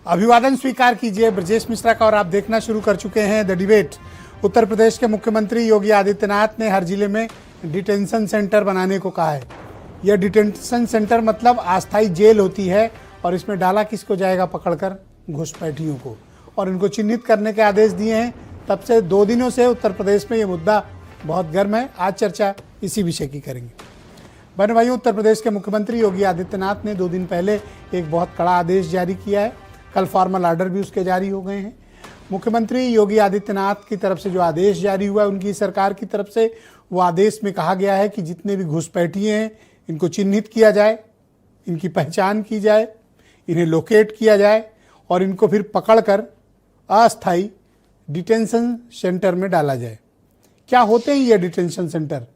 अभिवादन स्वीकार कीजिए ब्रजेश मिश्रा का और आप देखना शुरू कर चुके हैं द डिबेट। उत्तर प्रदेश के मुख्यमंत्री योगी आदित्यनाथ ने हर जिले में डिटेंशन सेंटर बनाने को कहा है। यह डिटेंशन सेंटर मतलब अस्थायी जेल होती है और इसमें डाला किसको जाएगा पकड़कर? घुसपैठियों को, और इनको चिन्हित करने के आदेश दिए हैं। तब से 2 दिनों से उत्तर प्रदेश में ये मुद्दा बहुत गर्म है। आज चर्चा इसी विषय की करेंगे। बहन भाइयों, उत्तर प्रदेश के मुख्यमंत्री योगी आदित्यनाथ ने 2 दिन पहले एक बहुत कड़ा आदेश जारी किया है। कल फॉर्मल ऑर्डर भी उसके जारी हो गए हैं। मुख्यमंत्री योगी आदित्यनाथ की तरफ से जो आदेश जारी हुआ है उनकी सरकार की तरफ से, वो आदेश में कहा गया है कि जितने भी घुसपैठिए हैं इनको चिन्हित किया जाए, इनकी पहचान की जाए, इन्हें लोकेट किया जाए और इनको फिर पकड़कर अस्थायी डिटेंशन सेंटर में डाला जाए। क्या होते हैं ये डिटेंशन सेंटर?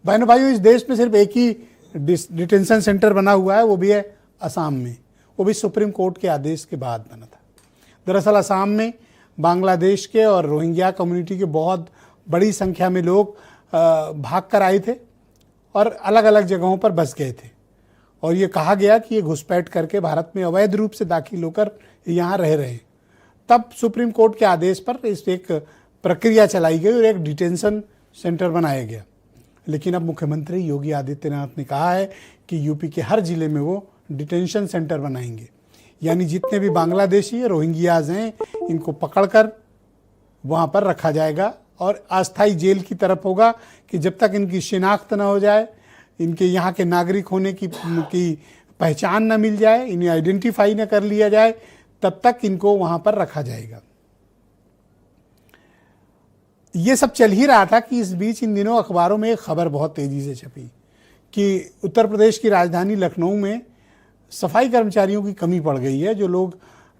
बहनों भाइयों, इस देश में सिर्फ एक ही डिटेंशन सेंटर बना हुआ है, वो भी है असम में। वो भी सुप्रीम कोर्ट के आदेश के बाद बना था। दरअसल असम में बांग्लादेश के और रोहिंग्या कम्युनिटी के बहुत बड़ी संख्या में लोग भाग कर आए थे और अलग अलग जगहों पर बस गए थे, और ये कहा गया कि ये घुसपैठ करके भारत में अवैध रूप से दाखिल होकर यहाँ रह रहे हैं। तब सुप्रीम कोर्ट के आदेश पर इस एक प्रक्रिया चलाई गई और एक डिटेंशन सेंटर बनाया गया। लेकिन अब मुख्यमंत्री योगी आदित्यनाथ ने कहा है कि यूपी के हर जिले में वो डिटेंशन सेंटर बनाएंगे, यानी जितने भी बांग्लादेशी रोहिंग्याज हैं इनको पकड़कर वहाँ पर रखा जाएगा और अस्थायी जेल की तरफ होगा कि जब तक इनकी शिनाख्त न हो जाए, इनके यहाँ के नागरिक होने की पहचान न मिल जाए, इन्हें आइडेंटिफाई न कर लिया जाए, तब तक इनको वहाँ पर रखा जाएगा। ये सब चल ही रहा था कि इस बीच इन दिनों अखबारों में एक खबर बहुत तेज़ी से छपी कि उत्तर प्रदेश की राजधानी लखनऊ में सफाई कर्मचारियों की कमी पड़ गई है। जो लोग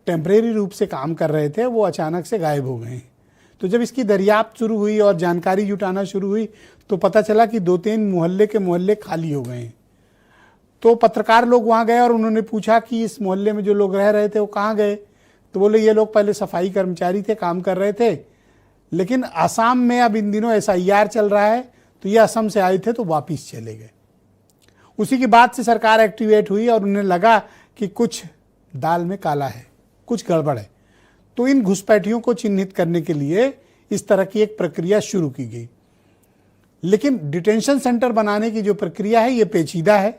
टेम्परेरी रूप से काम कर रहे थे वो अचानक से गायब हो गए हैं। तो जब इसकी दरियाफ्त शुरू हुई और जानकारी जुटाना शुरू हुई तो पता चला कि 2-3 मोहल्ले के मोहल्ले खाली हो गए हैं। तो पत्रकार लोग वहाँ गए और उन्होंने पूछा कि इस मोहल्ले में जो लोग रह रहे थे वो कहाँ गए? तो बोले ये लोग पहले सफाई कर्मचारी थे, काम कर रहे थे, लेकिन असम में अब इन दिनों SIR चल रहा है तो ये असम से आए थे तो वापिस चले गए। उसी के बाद से सरकार एक्टिवेट हुई और उन्हें लगा कि कुछ दाल में काला है, कुछ गड़बड़ है। तो इन घुसपैठियों को चिन्हित करने के लिए इस तरह की एक प्रक्रिया शुरू की गई। लेकिन डिटेंशन सेंटर बनाने की जो प्रक्रिया है ये पेचीदा है।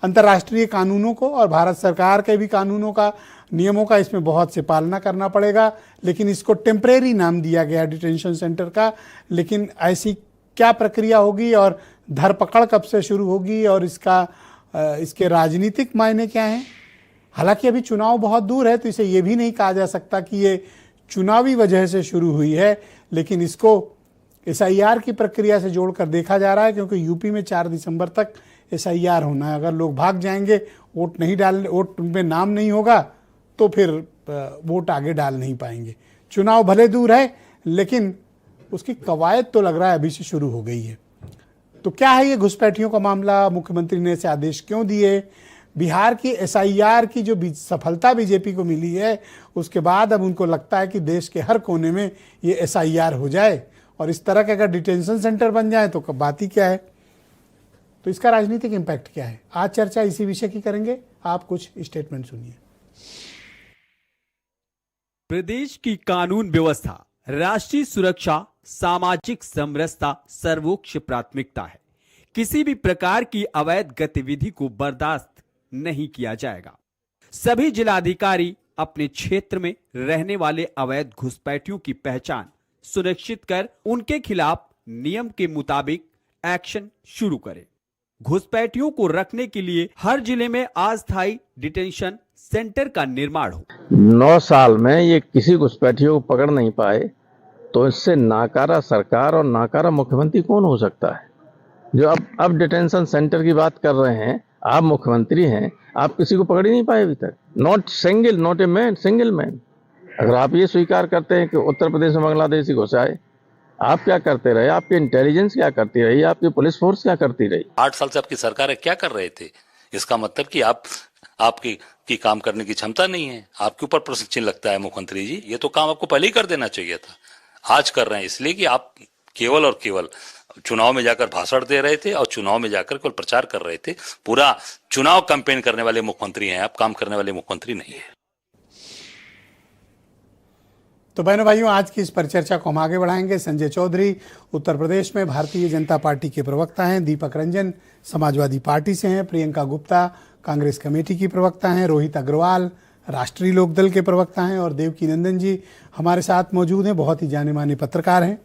अंतर्राष्ट्रीय कानूनों को और भारत सरकार के भी कानूनों का, नियमों का इसमें बहुत से पालना करना पड़ेगा। लेकिन इसको टेम्परेरी नाम दिया गया डिटेंशन सेंटर का। लेकिन ऐसी क्या प्रक्रिया होगी और धरपकड़ कब से शुरू होगी और इसके राजनीतिक मायने क्या हैं? हालांकि अभी चुनाव बहुत दूर है तो इसे ये भी नहीं कहा जा सकता कि ये चुनावी वजह से शुरू हुई है, लेकिन इसको SIR की प्रक्रिया से जोड़कर देखा जा रहा है, क्योंकि यूपी में 4 दिसंबर तक SIR होना है। अगर लोग भाग जाएंगे, वोट उनमें नाम नहीं होगा तो फिर वोट आगे डाल नहीं पाएंगे। चुनाव भले दूर है लेकिन उसकी कवायद तो लग रहा है अभी से शुरू हो गई है। तो क्या है ये घुसपैठियों का मामला? मुख्यमंत्री ने ऐसे आदेश क्यों दिए? बिहार की SIR की जो सफलता बीजेपी को मिली है उसके बाद अब उनको लगता है कि देश के हर कोने में ये SIR हो जाए और इस तरह के अगर डिटेंशन सेंटर बन जाए तो बात ही क्या है। तो इसका राजनीतिक इम्पैक्ट क्या है? आज चर्चा इसी विषय की करेंगे। आप कुछ स्टेटमेंट सुनिए। प्रदेश की कानून व्यवस्था, राष्ट्रीय सुरक्षा, सामाजिक समरसता सर्वोच्च प्राथमिकता है। किसी भी प्रकार की अवैध गतिविधि को बर्दाश्त नहीं किया जाएगा। सभी जिलाधिकारी अपने क्षेत्र में रहने वाले अवैध घुसपैठियों की पहचान सुनिश्चित कर उनके खिलाफ नियम के मुताबिक एक्शन शुरू करें। घुसपैठियों को रखने के लिए हर जिले में अस्थायी डिटेंशन सेंटर का निर्माण हो। 9 साल में ये किसी घुसपैठियों को पकड़ नहीं पाए तो इससे नाकारा सरकार और नाकारा मुख्यमंत्री कौन हो सकता है? जो अब डिटेंशन सेंटर की बात कर रहे हैं, आप मुख्यमंत्री हैं, आप किसी को पकड़ ही नहीं पाए अभी तक। Not a man, single man. अगर आप ये स्वीकार करते हैं कि उत्तर प्रदेश में बांग्लादेशी घुस आए, आप क्या करते रहे? आपकी इंटेलिजेंस क्या करती रही? आपकी पुलिस फोर्स क्या करती रही? 8 साल से आपकी सरकार क्या कर रहे थे? इसका मतलब कि आपकी काम करने की क्षमता नहीं है। आपके ऊपर प्रश्न चिन्ह लगता है मुख्यमंत्री जी। ये तो काम आपको पहले ही कर देना चाहिए था। आज कर रहे हैं इसलिए कि आप केवल और केवल चुनाव में जाकर भाषण दे रहे थे और चुनाव में जाकर केवल प्रचार कर रहे थे। पूरा चुनाव कैंपेन करने वाले मुख्यमंत्री हैं आप, काम करने वाले मुख्यमंत्री नहीं है। तो बहनों भाइयों, आज की इस पर चर्चा को हम आगे बढ़ाएंगे। संजय चौधरी उत्तर प्रदेश में भारतीय जनता पार्टी के प्रवक्ता हैं, दीपक रंजन समाजवादी पार्टी से हैं, प्रियंका गुप्ता कांग्रेस कमेटी की प्रवक्ता हैं, रोहित अग्रवाल राष्ट्रीय लोकदल के प्रवक्ता हैं और देवकी नंदन जी हमारे साथ मौजूद हैं, बहुत ही जाने माने पत्रकार हैं।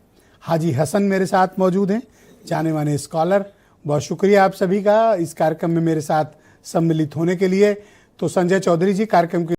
हाजी हसन मेरे साथ मौजूद हैं, जाने माने स्कॉलर। बहुत शुक्रिया आप सभी का इस कार्यक्रम में मेरे साथ सम्मिलित होने के लिए। तो संजय चौधरी जी, कार्यक्रम की